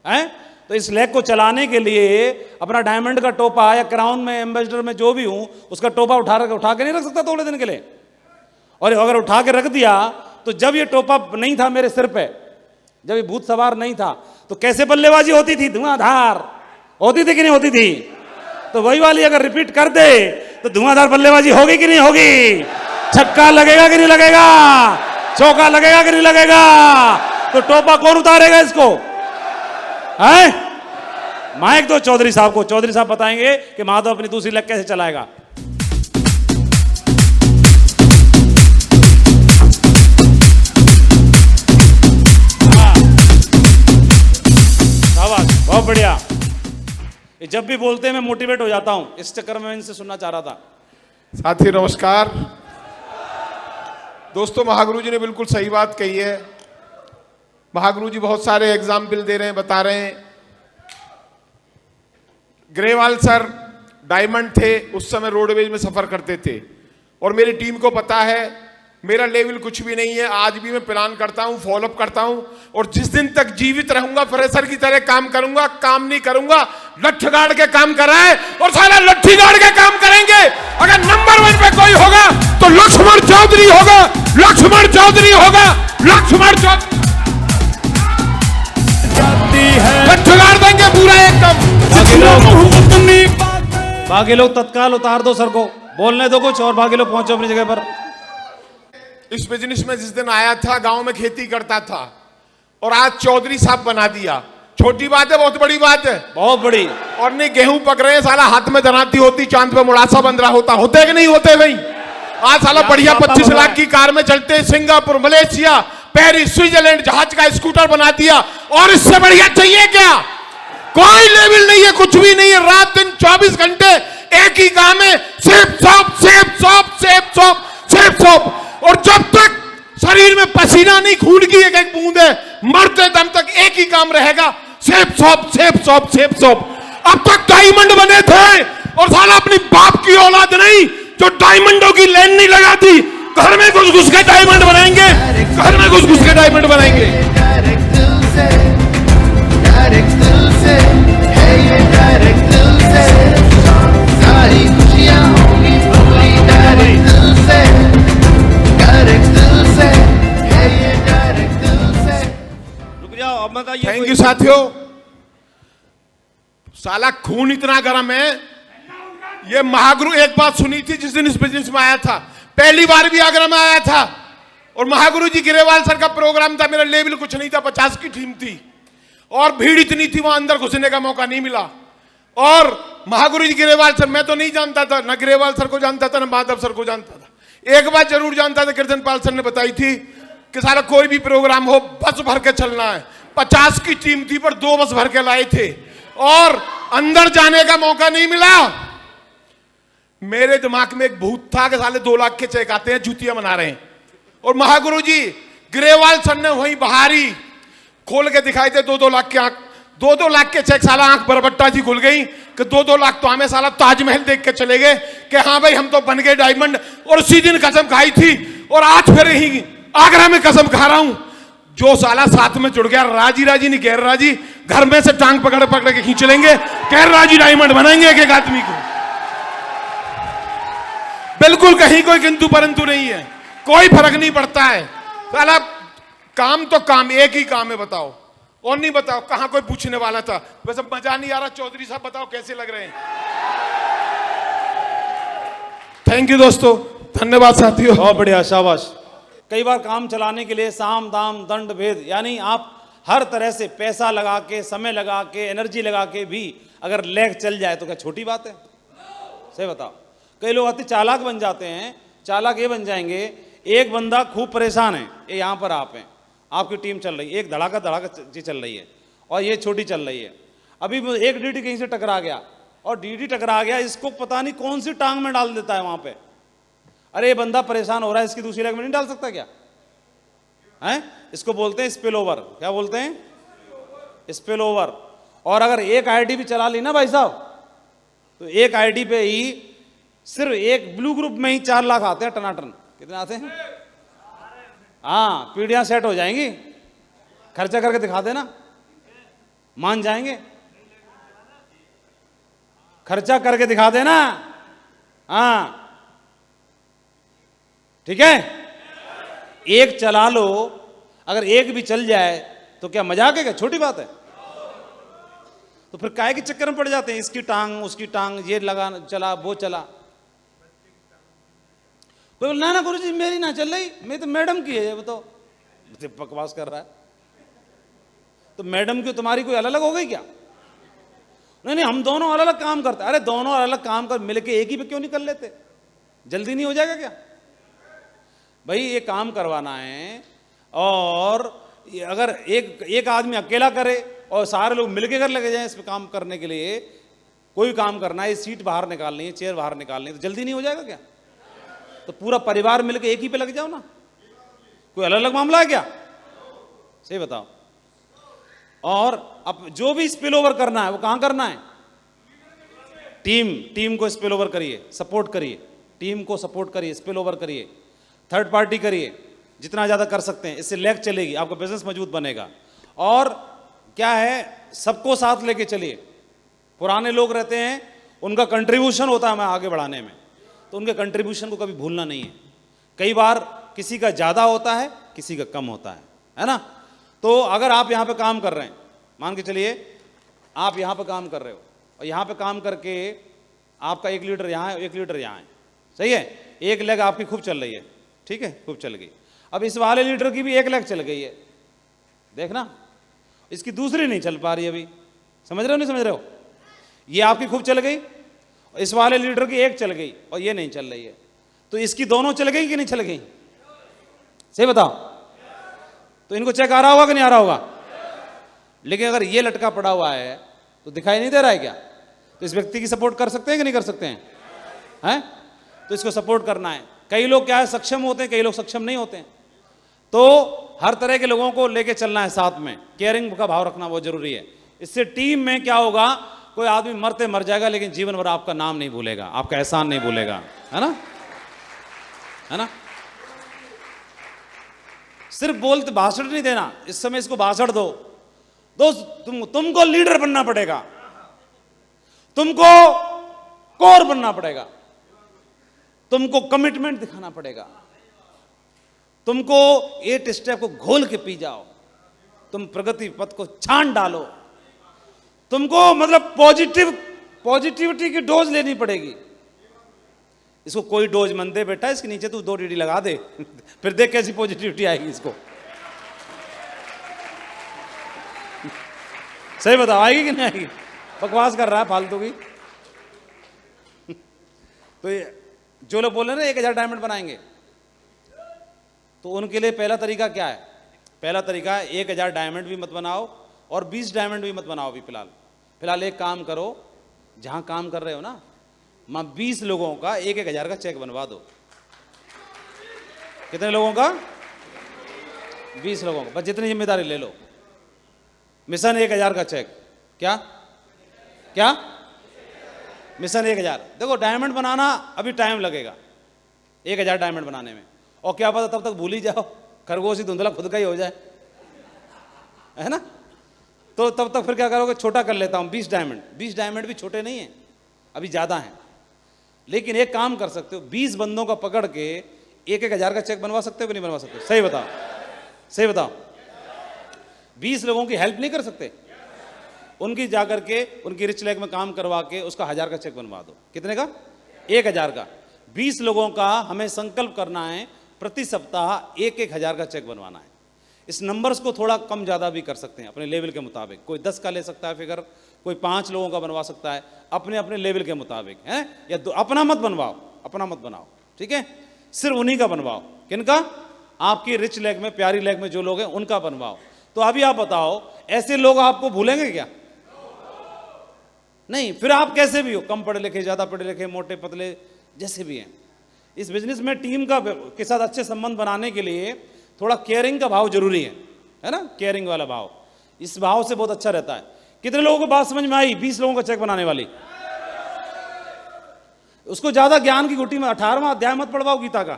हैं? तो इस लेग को चलाने के लिए अपना डायमंड का टोपा या क्राउन में, एम्बेसडर में जो भी हूं, उसका टोपा उठा के नहीं रख सकता थोड़े दिन के लिए। और अगर उठा के रख दिया तो जब ये टोपा नहीं था मेरे सिर पे, जब ये भूत सवार नहीं था, तो कैसे बल्लेबाजी होती थी? धुआंधार होती थी कि नहीं होती थी? तो वही वाली अगर रिपीट कर दे तो धुआंधार बल्लेबाजी होगी कि नहीं होगी? छक्का लगेगा कि नहीं लगेगा? चौका लगेगा कि नहीं लगेगा? तो टोपा कौन उतारेगा इसको? है माइक दो चौधरी साहब को, चौधरी साहब बताएंगे कि माधव अपनी दूसरी लेग कैसे चलाएगा। बहुत बढ़िया। ये जब भी बोलते हैं मैं मोटिवेट हो जाता हूं, इस चक्कर में इनसे सुनना चाह रहा था। साथी नमस्कार। दोस्तों, महागुरु जी ने बिल्कुल सही बात कही है। महागुरु जी बहुत सारे एग्जाम्पल दे रहे हैं, बता रहे हैं। ग्रेवाल सर डायमंड थे, उस समय रोडवेज में सफर करते थे, और मेरी टीम को पता है मेरा लेवल कुछ भी नहीं है। आज भी मैं प्लान करता हूं, फॉलोअप करता हूं, और जिस दिन तक जीवित रहूंगा फ्रेशर की तरह काम करूंगा। काम नहीं करूंगा, लठ गाड़ के काम कराए और सारा लट्ठी गाड़ के काम करेंगे। अगर नंबर 1 पे कोई होगा तो लक्ष्मण चौधरी होगा, लक्ष्मण चौधरी होगा, लक्ष्मण चौधरी लठ गाड़ देंगे पूरा एकदम। बाकी लोग तत्काल उतार दो सर को, बोलने दो कुछ, और बाकी लोग पहुंचो अपनी जगह पर। इस बिजनेस में जिस दिन आया था, गांव में खेती करता था, और आज चौधरी साहब बना दिया। छोटी बात है, बहुत बड़ी बात है, बहुत बड़ी। और नहीं गेहूं पक रहे हैं, साला हाथ में दराती होती, चांद पे मुड़ासा बन रहा होता, होते कि नहीं होते भाई? आज साला बढ़िया 25 लाख की कार में चलते, सिंगापुर, मलेशिया, पेरिस, स्विट्जरलैंड जहाज का स्कूटर बना दिया। और इससे बढ़िया चाहिए क्या? कोई लेवल नहीं है, कुछ भी नहीं है। रात दिन 24 घंटे एक ही काम है, safe shop, safe shop, safe shop, safe shop. और जब तक शरीर में पसीना नहीं, खून की एक एक बूंद है, मरते दम तक एक ही काम रहेगा, safe shop, safe shop, safe shop. अब तक डायमंड बने थे, और साला अपनी बाप की औलाद नहीं जो डायमंडों की लाइन नहीं लगाती, घर में घुस घुस के डायमंड बनाएंगे, घर में घुस घुस के डायमंड बनाएंगे। थैंक यू साथियों। साला खून इतना गर्म है। ये महागुरु एक बात सुनी थी जिस दिन इस बिजनेस में आया था, पहली बार भी आगरा में आया था, और महागुरु जी ग्रेवाल सर का प्रोग्राम था। मेरा लेवल कुछ नहीं था, 50 की टीम थी, और भीड़ इतनी थी वहां अंदर घुसने का मौका नहीं मिला। और महागुरु जी ग्रेवाल सर मैं तो नहीं जानता था, न ग्रेवाल सर को जानता था, न माधव सर को जानता था। एक बात जरूर जानता था, कीर्तनपाल सर ने बताई थी कि सारा कोई भी प्रोग्राम हो बस भर के चलना है। 50 की टीम थी पर 2 बस भर के लाए थे, और अंदर जाने का मौका नहीं मिला। मेरे दिमाग में एक भूत था कि साले 2 लाख के चेक आते हैं, जूतियां मना रहे हैं। और महागुरु जी ग्रेवाल सर ने वही बहारी खोल के दिखाई थे 2-2 लाख के आंख, 2-2 लाख के चेक। साला आंख बरबट्टा जी खुल गई कि 2-2 लाख तो हमें साला ताजमहल देख के चले गए कि हाँ भाई हम तो बन गए डायमंड, और उसी दिन कसम खाई थी और आज फिर यही आगरा में कसम खा रहा हूं। जो साला साथ में जुड़ गया, राजी राजी नहीं गैर राजी, घर में से टांग पकड़ पकड़ के खींच लेंगे, गैर राजी डायमंड बनाएंगे एक एक आदमी को। बिल्कुल कहीं कोई किंतु परंतु नहीं है, कोई फर्क नहीं पड़ता है साला। काम तो काम, एक ही काम है, बताओ और नहीं बताओ। कहां कोई पूछने वाला था, वैसे मजा नहीं आ रहा। चौधरी साहब बताओ कैसे लग रहे हैं? थैंक यू दोस्तों, धन्यवाद साथियों। बहुत बढ़िया, शाबाश। कई बार काम चलाने के लिए साम दाम दंड भेद, यानी आप हर तरह से पैसा लगा के, समय लगा के, एनर्जी लगा के भी अगर लेग चल जाए तो क्या छोटी बात है? सही बताओ। कई लोग आते चालाक बन जाते हैं। चालाक ये बन जाएंगे, एक बंदा खूब परेशान है, ये यहाँ पर आप हैं, आपकी टीम चल रही है, एक धड़ाका धड़ाका चल रही है और ये छोटी चल रही है। अभी एक डीडी कहीं से टकरा गया और डीडी टकरा गया, इसको पता नहीं कौन सी टांग में डाल देता है वहां पे। अरे ये बंदा परेशान हो रहा है, इसकी दूसरी लेग में नहीं डाल सकता क्या? हैं? इसको बोलते हैं स्पिल ओवर। क्या बोलते हैं? Spill over. और अगर एक आईडी भी चला ली ना भाई साहब, तो एक आईडी पे ही सिर्फ एक ब्लू ग्रुप में ही 4 लाख आते हैं टनाटन। कितने आते हैं? हाँ, पीढ़ियां सेट हो जाएंगी। खर्चा करके दिखा देना, मान जाएंगे। खर्चा करके दिखा देना। हाँ ठीक है, एक चला लो, अगर एक भी चल जाए तो क्या मजाक है? क्या छोटी बात है? तो फिर काहे के चक्कर में पड़ जाते हैं, इसकी टांग उसकी टांग, ये लगा चला वो चला। कोई बोल ना गुरु जी मेरी ना चल रही, मेरी तो मैडम की है। ये बताओ, बकवास कर रहा है। तो मैडम की तुम्हारी कोई अलग अलग हो गई क्या? नहीं नहीं, हम दोनों अलग अलग काम करते। अरे दोनों अलग अलग काम कर मिलके एक ही पे क्यों नहीं कर लेते? जल्दी नहीं हो जाएगा क्या भाई? ये काम करवाना है, और अगर एक आदमी अकेला करे और सारे लोग मिलके कर लगे जाएं इस पे काम करने के लिए, कोई काम करना है, सीट बाहर निकालनी है, चेयर बाहर निकालनी है, तो जल्दी नहीं हो जाएगा क्या? तो पूरा परिवार मिलके एक ही पे लग जाओ ना। कोई अलग अलग मामला है क्या? सही बताओ। और अब जो भी स्पिल ओवर करना है वो कहां करना है? टीम को स्पिल ओवर करिए, सपोर्ट करिए, टीम को सपोर्ट करिए, स्पिल ओवर करिए, थर्ड पार्टी करिए, जितना ज़्यादा कर सकते हैं। इससे लेग चलेगी, आपका बिजनेस मजबूत बनेगा। और क्या है, सबको साथ लेके चलिए। पुराने लोग रहते हैं, उनका कंट्रीब्यूशन होता है हमें आगे बढ़ाने में, तो उनके कंट्रीब्यूशन को कभी भूलना नहीं है। कई बार किसी का ज़्यादा होता है, किसी का कम होता है ना? तो अगर आप यहाँ पे काम कर रहे हैं, मान के चलिए आप यहाँ पे काम कर रहे हो, और यहाँ पे काम करके आपका एक लीडर यहाँ है, एक लीडर यहाँ है, सही है? एक लेग आपकी खूब चल रही है, ठीक है, खूब चल गई। अब इस वाले लीडर की भी एक लेग चल गई है, देखना, इसकी दूसरी नहीं चल पा रही अभी। समझ रहे हो नहीं समझ रहे हो? ये आपकी खूब चल गई, इस वाले लीडर की एक चल गई और ये नहीं चल रही है, तो इसकी दोनों चल गई कि नहीं चल गई? सही बताओ। तो इनको चेक आ रहा होगा कि नहीं आ रहा होगा? लेकिन अगर ये लटका पड़ा हुआ है तो दिखाई नहीं दे रहा है क्या? तो इस व्यक्ति की सपोर्ट कर सकते हैं कि नहीं कर सकते हैं? तो इसको सपोर्ट करना है। कई लोग क्या है, सक्षम होते हैं, कई लोग सक्षम नहीं होते हैं, तो हर तरह के लोगों को लेके चलना है साथ में। केयरिंग का भाव रखना बहुत जरूरी है। इससे टीम में क्या होगा, कोई आदमी मरते मर जाएगा लेकिन जीवन भर आपका नाम नहीं भूलेगा, आपका एहसान नहीं भूलेगा, है ना? है ना? सिर्फ बोलते भाषण नहीं देना, इस समय इसको भाषण दो। दोस्त तुमको लीडर बनना पड़ेगा, तुमको कोर बनना पड़ेगा, तुमको कमिटमेंट दिखाना पड़ेगा, तुमको 8 स्टेप को घोल के पी जाओ, तुम प्रगति पथ को छान डालो, तुमको मतलब पॉजिटिविटी की डोज लेनी पड़ेगी। इसको कोई डोज मन दे बेटा, इसके नीचे तू 2 डीडी लगा दे फिर देख कैसी पॉजिटिविटी आएगी इसको। सही बताओ, आएगी कि नहीं आएगी? बकवास कर रहा है फालतू की। तो ये जो लोग बोल रहे हैं ना 1000 डायमंड बनाएंगे, तो उनके लिए पहला तरीका क्या है? पहला तरीका है 1000 डायमंड भी मत बनाओ और 20 डायमंड भी मत बनाओ। अभी फिलहाल एक काम करो, जहां काम कर रहे हो ना, 20 लोगों का 1-1000 का चेक बनवा दो। कितने लोगों का? 20 लोगों का, बस जितनी जिम्मेदारी ले लो। मिशन 1000 का चेक। क्या क्या मिशन 1000। देखो डायमंड बनाना अभी टाइम लगेगा 1000 डायमंड बनाने में, और क्या पता तब तक भूल ही जाओ, खरगोश ही धुंधला खुद का ही हो जाए, है ना। तो तब तक फिर क्या करोगे, छोटा कर लेता हूं 20 डायमंड। 20 डायमंड भी छोटे नहीं है, अभी ज्यादा हैं, लेकिन एक काम कर सकते हो, 20 बंदों का पकड़ के 1-1000 का चेक बनवा सकते हो कि नहीं बनवा सकते? सही बताओ, सही बताओ। 20 लोगों की हेल्प नहीं कर सकते? उनकी जाकर के उनकी रिच लैग में काम करवा के उसका 1000 का चेक बनवा दो। कितने का? 1000 का। 20 लोगों का हमें संकल्प करना है, प्रति सप्ताह 1-1000 का चेक बनवाना है। इस नंबर्स को थोड़ा कम ज़्यादा भी कर सकते हैं अपने लेवल के मुताबिक। कोई 10 का ले सकता है फिगर, कोई 5 लोगों का बनवा सकता है, अपने अपने लेवल के मुताबिक, है। या अपना मत बनवाओ, अपना मत बनाओ, ठीक है। सिर्फ उन्हीं का बनवाओ। किनका? आपकी रिच लेग में, प्यारी लेग में जो लोग हैं उनका बनवाओ। तो अभी आप बताओ, ऐसे लोग आपको भूलेंगे क्या? नहीं। फिर आप कैसे भी हो, कम पढ़े लिखे, ज़्यादा पढ़े लिखे, मोटे पतले, जैसे भी हैं, इस बिजनेस में टीम का के साथ अच्छे संबंध बनाने के लिए थोड़ा केयरिंग का भाव जरूरी है ना। केयरिंग वाला भाव, इस भाव से बहुत अच्छा रहता है। कितने लोगों को बात समझ में आई? 20 लोगों का चेक बनाने वाली। उसको ज्यादा ज्ञान की गुटी में 18वां अध्याय मत पढ़वाओ गीता का,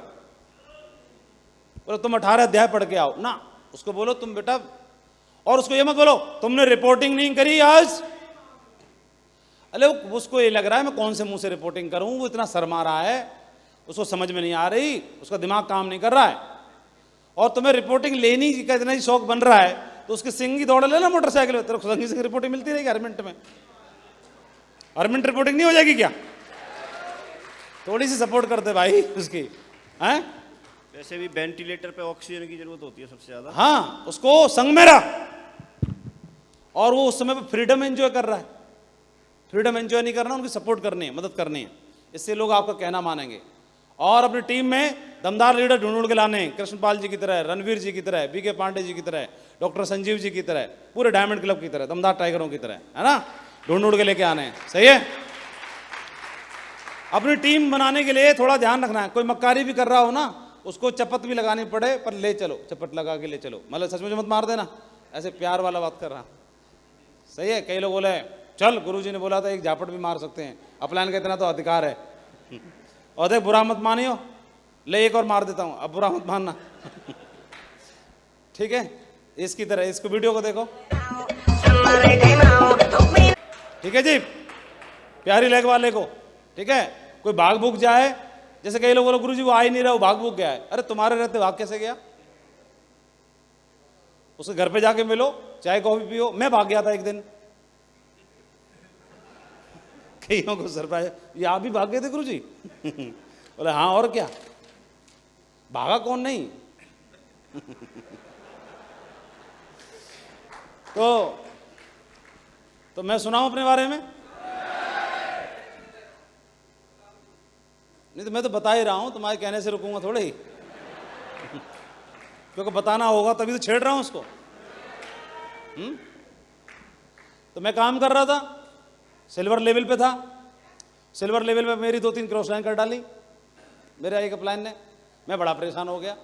बोलो तुम 18 अध्याय पढ़ के आओ ना। उसको बोलो तुम बेटा, और उसको ये मत बोलो तुमने रिपोर्टिंग नहीं करी आज। अरे उसको ये लग रहा है मैं कौन से मुंह से रिपोर्टिंग करूं, वो इतना शर्मा रहा है, उसको समझ में नहीं आ रही, उसका दिमाग काम नहीं कर रहा है, और तुम्हें रिपोर्टिंग लेनी का इतना ही शौक बन रहा है, तो उसके सिंह ही दौड़ लेना मोटरसाइकिल में, तेरे संगी से रिपोर्टिंग मिलती रहेगी हर मिनट में। हर मिनट रिपोर्टिंग नहीं हो जाएगी क्या? थोड़ी सी सपोर्ट करते भाई उसकी, हैं। वैसे भी वेंटिलेटर पे ऑक्सीजन की जरूरत होती है सबसे ज्यादा। हाँ, उसको संग में रख, और वो उस समय पर फ्रीडम एंजॉय कर रहा है। फ्रीडम एंजॉय नहीं करना, उनकी सपोर्ट करनी है, मदद करनी है, इससे लोग आपका कहना मानेंगे। और अपनी टीम में दमदार लीडर ढूंढ के लाने हैं, कृष्णपाल जी की तरह, रणवीर जी की तरह, बीके पांडे जी की तरह, डॉक्टर संजीव जी की तरह, पूरे डायमंड क्लब की तरह, दमदार टाइगरों की तरह, है ना। ढूंढ के लेके आने हैं, सही है। अपनी टीम बनाने के लिए थोड़ा ध्यान रखना है। कोई मक्कारी भी कर रहा हो ना, उसको चपत भी लगानी पड़े, पर ले चलो, चपत लगा के ले चलो, मतलब सच में मत मार देना, ऐसे प्यार वाला बात कर रहा, सही है। कई लोग बोले चल गुरुजी ने बोला था एक झापट भी मार सकते हैं, अपलाइन का इतना तो अधिकार है, और देख बुरा मत मानियो, ले एक और मार देता हूं, अब बुरा मत मानना ठीक है। इसकी तरह इसको वीडियो को देखो, ठीक है जी, प्यारी लेग वाले को, ठीक है। कोई भाग भूग जाए, जैसे कई लोग बोलो गुरुजी वो आ ही नहीं रहा, वो भाग भूग गया है। अरे तुम्हारे रहते भाग कैसे गया? उसके घर पे जाके मिलो, चाय कॉफी पियो। मैं भाग गया था एक दिन, कईयों को सरप्राइज, ये आप भी भाग गए थे गुरुजी बोले हाँ, और क्या, भागा कौन नहीं तो मैं सुनाऊं अपने बारे में? नहीं तो मैं तो बता ही रहा हूं, तुम्हारे कहने से रुकूंगा थोड़े ही क्योंकि बताना होगा तभी तो छेड़ रहा हूं उसको। तो मैं काम कर रहा था, सिल्वर लेवल पे था। सिल्वर लेवल पे मेरी 2-3 क्रॉस लाइन कर डाली मेरे एक अपलाइन ने। मैं बड़ा परेशान हो गया।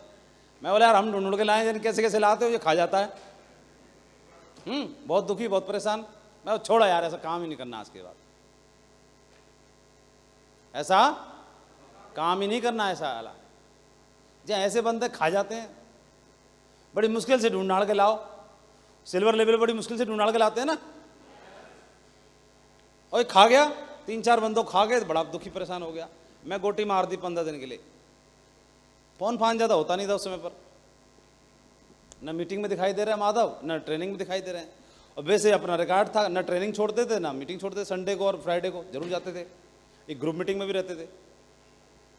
मैं बोला यार हम ढूंढ के लाए, कैसे कैसे लाते हो, ये खा जाता है। बहुत दुखी, बहुत परेशान। मैं छोड़ा यार, ऐसा काम ही नहीं करना आज के बाद, ऐसा काम ही नहीं करना। ऐसा वाला जहाँ ऐसे बंदे खा जाते हैं, बड़ी मुश्किल से ढूंढ के लाओ। सिल्वर लेवल बड़ी मुश्किल से ढूंढ के लाते हैं ना, और खा गया, 3-4 बंदों खा गए, बड़ा दुखी परेशान हो गया। मैं गोटी मार दी 15 दिन के लिए। फोन फान ज़्यादा होता नहीं था उस समय पर, न मीटिंग में दिखाई दे रहा है माधव, न ट्रेनिंग में दिखाई दे रहे हैं। और वैसे अपना रिकॉर्ड था, न ट्रेनिंग छोड़ते थे ना मीटिंग छोड़ते थे। संडे को और फ्राइडे को जरूर जाते थे, एक ग्रुप मीटिंग में भी रहते थे।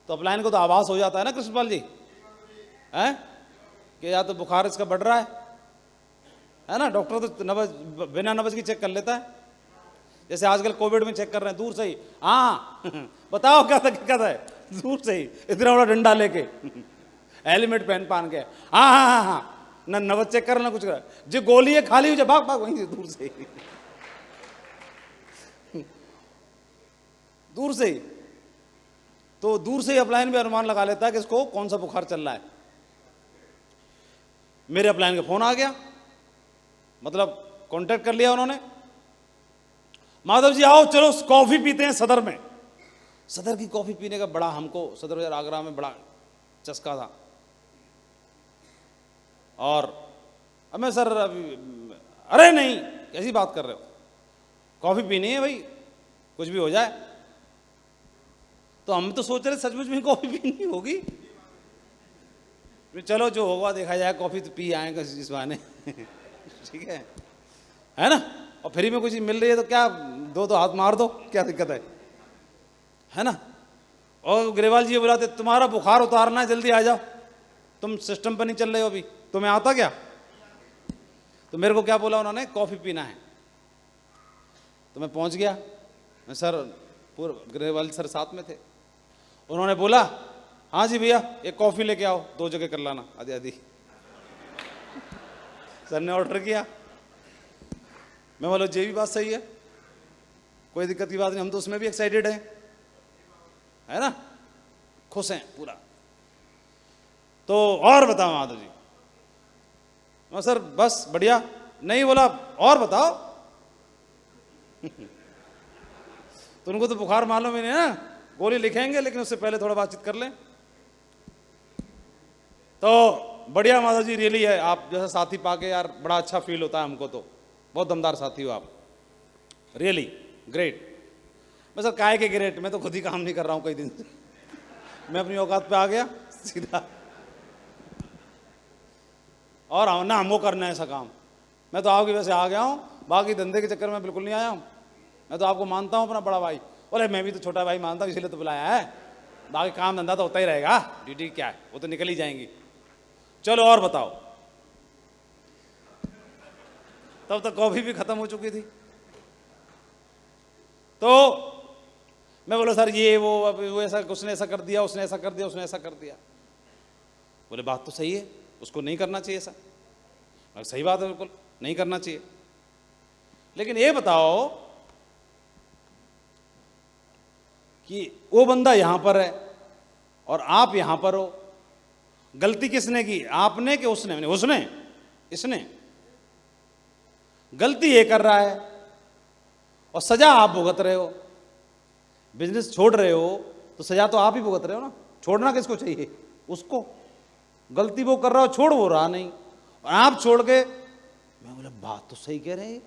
तो अपलाइन को तो आवाज़ हो जाता है ना कृष्णपाल जी, हैं कि या तो बुखार इसका बढ़ रहा है ना। डॉक्टर तो नब्ज, बिना नब्ज की चेक कर लेता है, जैसे आजकल कोविड में चेक कर रहे हैं दूर से ही। हाँ बताओ क्या था दूर से ही इतना बड़ा डंडा लेके हेलमेट पहन के, हाँ हाँ हाँ हाँ, न नब्ज चेक कर ना कुछ कर, जो गोली है खाली हो जाए भाग भाग वहीं से दूर से ही दूर से ही। तो दूर से ही अपलाइन भी अनुमान लगा लेता है कि इसको कौन सा बुखार चल रहा है। मेरे अपलाइन का फोन आ गया, मतलब कांटेक्ट कर लिया उन्होंने, माधव जी आओ चलो कॉफी पीते हैं सदर में। सदर की कॉफी पीने का बड़ा हमको सदर बाजार आगरा में बड़ा चस्का था। और अब मैं सर अरे नहीं कैसी बात कर रहे हो, कॉफी पीनी है भाई, कुछ भी हो जाए। तो हम तो सोच रहे सचमुच में कॉफी पीनी होगी। चलो जो होगा देखा जाए, कॉफी तो पी आएंगे इस बहाने ठीक है ना। और फ्री में कुछ मिल रही है तो क्या, दो तो हाथ मार दो, क्या दिक्कत है ना। और ग्रेवाल जी बुलाते तुम्हारा बुखार उतारना है, जल्दी आ जाओ, तुम सिस्टम पर नहीं चल रहे हो अभी, तुम्हें आता क्या। तो मेरे को क्या बोला उन्होंने, कॉफी पीना है। तो मैं पहुंच गया, मैं सर पूरे ग्रेवाल सर साथ में थे। उन्होंने बोला हाँ जी भैया एक कॉफी लेके आओ, 2 जगह कर लाना आधी आधी। सर ने ऑर्डर किया। मैं बोला ये भी बात सही है, कोई दिक्कत की बात नहीं, हम तो उसमें भी एक्साइटेड हैं, है ना, खुश हैं पूरा। तो और बताओ माधव जी। मैं सर बस बढ़िया। नहीं बोला और बताओ तो उनको तो बुखार मालूम ही नहीं ना, गोली लिखेंगे लेकिन उससे पहले थोड़ा बातचीत कर लें। तो बढ़िया माधव जी, रियली है आप जैसा साथी पाके यार बड़ा अच्छा फील होता है हमको, तो बहुत दमदार साथी हो आप, रियली ग्रेट। मैं सर काहे के ग्रेट, मैं तो खुद ही काम नहीं कर रहा हूँ कई दिन से, मैं अपनी औकात पे आ गया सीधा। और ना हमको करना है ऐसा काम, मैं तो आपकी वजह से आ गया हूँ, बाकी धंधे के चक्कर में बिल्कुल नहीं आया हूँ। मैं तो आपको मानता हूँ अपना बड़ा भाई, बोले मैं भी तो छोटा भाई मानता हूँ, इसीलिए तो बुलाया है, बाकी काम धंधा तो होता ही रहेगा, ड्यूटी क्या है वो तो निकल ही जाएंगी। चलो और बताओ। तब तक कॉफी भी खत्म हो चुकी थी। तो मैं बोला सर ये वो ऐसा, उसने ऐसा कर दिया, उसने ऐसा कर दिया, उसने ऐसा कर दिया। बोले बात तो सही है, उसको नहीं करना चाहिए ऐसा। सही बात है, बिल्कुल नहीं करना चाहिए। लेकिन ये बताओ कि वो बंदा यहां पर है और आप यहां पर हो, गलती किसने की, आपने कि उसने? उसने, इसने। गलती ये कर रहा है और सजा आप भुगत रहे हो। बिजनेस छोड़ रहे हो तो सजा तो आप ही भुगत रहे हो ना, छोड़ना किसको चाहिए, उसको। गलती वो कर रहा हो, छोड़ वो रहा नहीं, और आप छोड़ के। मैं बोला बात तो सही कह रहे हैं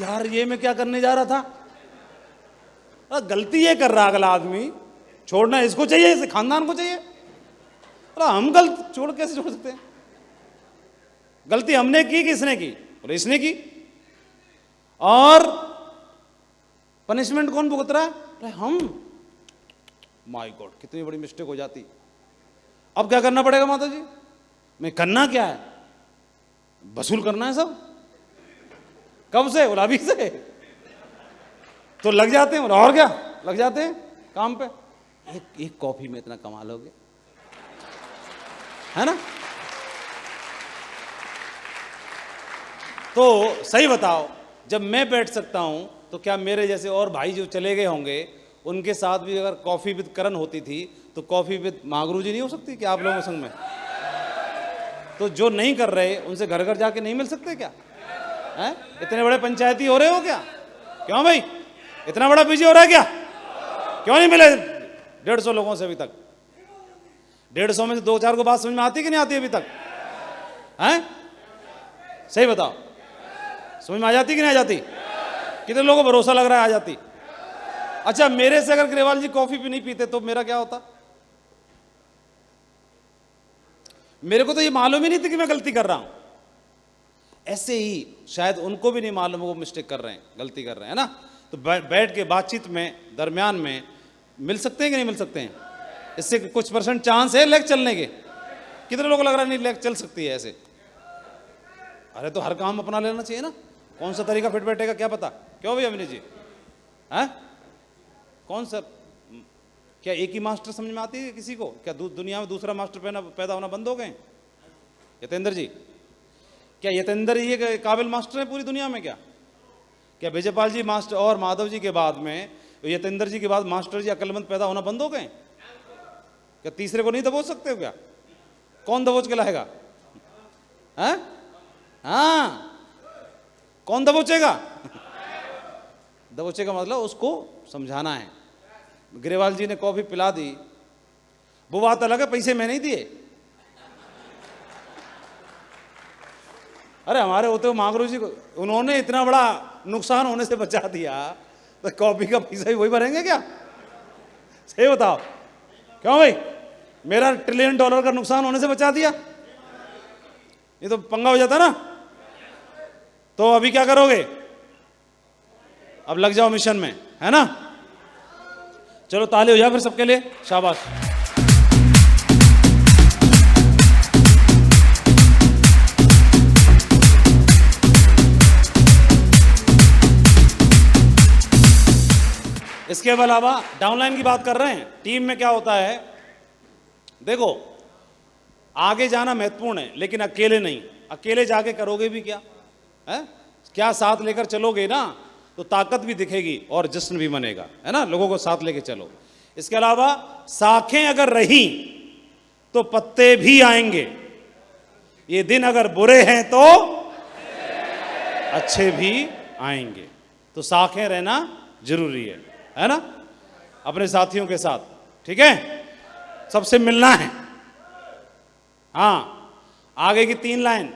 यार, ये मैं क्या करने जा रहा था। गलती ये कर रहा अगला आदमी, छोड़ना इसको चाहिए, इसे खानदान को चाहिए। हम गलत छोड़ कैसे छोड़ सकते हैं। गलती हमने की कि इसने की? बोले इसने की। और पनिशमेंट कौन भुगत रहा है? अरे हम। माय गॉड, कितनी बड़ी मिस्टेक हो जाती। अब क्या करना पड़ेगा माता जी? मैं करना क्या है, वसूल करना है सब। कब से? बोला अभी से। तो लग जाते हैं, और क्या लग जाते हैं काम पे। एक कॉफी में इतना कमा लोगे, है ना। तो सही बताओ, जब मैं बैठ सकता हूं तो क्या मेरे जैसे और भाई जो चले गए होंगे उनके साथ भी अगर कॉफी विद करण होती थी तो कॉफी विद मागरू जी नहीं हो सकती क्या आप लोगों के संग में? तो जो नहीं कर रहे उनसे घर घर जाके नहीं मिल सकते क्या? हैं? इतने बड़े पंचायती हो रहे हो क्या? क्यों भाई, इतना बड़ा बिजी हो रहा है क्या? क्यों नहीं मिले 150 लोगों से अभी तक? 150 में से 2-4 को बात समझ में आती कि नहीं आती अभी तक? हैं? सही बताओ, समझ में आ जाती कि नहीं आ जाती? कितने लोगों को भरोसा लग रहा है आ जाती? अच्छा, मेरे से अगर ग्रेवाल जी कॉफी भी नहीं पीते तो मेरा क्या होता? मेरे को तो ये मालूम ही नहीं थी कि मैं गलती कर रहा हूं। ऐसे ही शायद उनको भी नहीं मालूम वो मिस्टेक कर रहे हैं, गलती कर रहे हैं ना। तो बैठ के बातचीत में दरमियान में मिल सकते हैं कि नहीं मिल सकते हैं? इससे कुछ % चांस है लेग चलने के। कितने लोगों को लग रहा है नहीं लेग चल सकती है ऐसे? अरे तो हर काम अपना लेना चाहिए ना, कौन सा तरीका फिट बैठेगा क्या पता। क्यों भैया अभिनीत जी? हैं? कौन सा, क्या एक ही मास्टर समझ में आती है किसी को? क्या दुनिया में दूसरा मास्टर पैदा होना बंद हो गए? यतेंद्र जी, क्या यतेंद्र ही एक काबिल मास्टर है पूरी दुनिया में? क्या विजयपाल जी मास्टर और माधव जी के बाद में यतेंद्र जी के बाद मास्टर जी अक्लमंद पैदा होना बंद हो गए? क्या तीसरे को नहीं दबोच सकते हो क्या? कौन दबोच के लाएगा? हैं? हाँ, कौन दबोचेगा? दबोचेगा मतलब उसको समझाना है। ग्रेवाल जी ने कॉफी पिला दी, वो बात अलग है, पैसे मैं नहीं दिए। अरे हमारे होते हुए मांगरू जी को उन्होंने इतना बड़ा नुकसान होने से बचा दिया, तो कॉफी का पैसा भी वही भरेंगे क्या? सही बताओ, क्यों भाई? मेरा $1 ट्रिलियन का नुकसान होने से बचा दिया, ये तो पंगा हो जाता ना। तो अभी क्या करोगे? अब लग जाओ मिशन में, है ना? चलो ताली हो जाए फिर सबके लिए, शाबाश। इसके अलावा डाउनलाइन की बात कर रहे हैं। टीम में क्या होता है, देखो आगे जाना महत्वपूर्ण है, लेकिन अकेले नहीं। अकेले जाके करोगे भी क्या है? क्या साथ लेकर चलोगे ना तो ताकत भी दिखेगी और जश्न भी बनेगा, है ना? लोगों को साथ लेके चलो। इसके अलावा शाखें अगर रही तो पत्ते भी आएंगे। ये दिन अगर बुरे हैं तो अच्छे भी आएंगे। तो शाखें रहना जरूरी है ना? अपने साथियों के साथ, ठीक है? सबसे मिलना है। हाँ, आगे की 3 लाइन,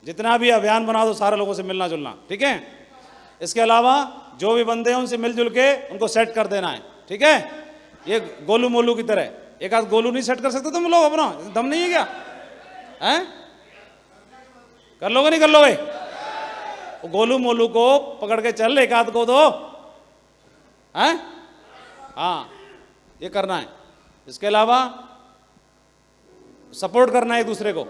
जितना भी अभियान बना दो सारे लोगों से मिलना जुलना, ठीक है? इसके अलावा जो भी बंदे हैं उनसे मिलजुल के उनको सेट कर देना है, ठीक है? ये गोलू मोलू की तरह एक आध गोलू नहीं सेट कर सकते तुम लोग? अपना दम नहीं है क्या? हैं? कर लोगे नहीं कर लोगे? वो गोलू मोलू को पकड़ के चल, एक आध को दो, हैं? हाँ, ये करना है। इसके अलावा सपोर्ट करना है एक दूसरे को।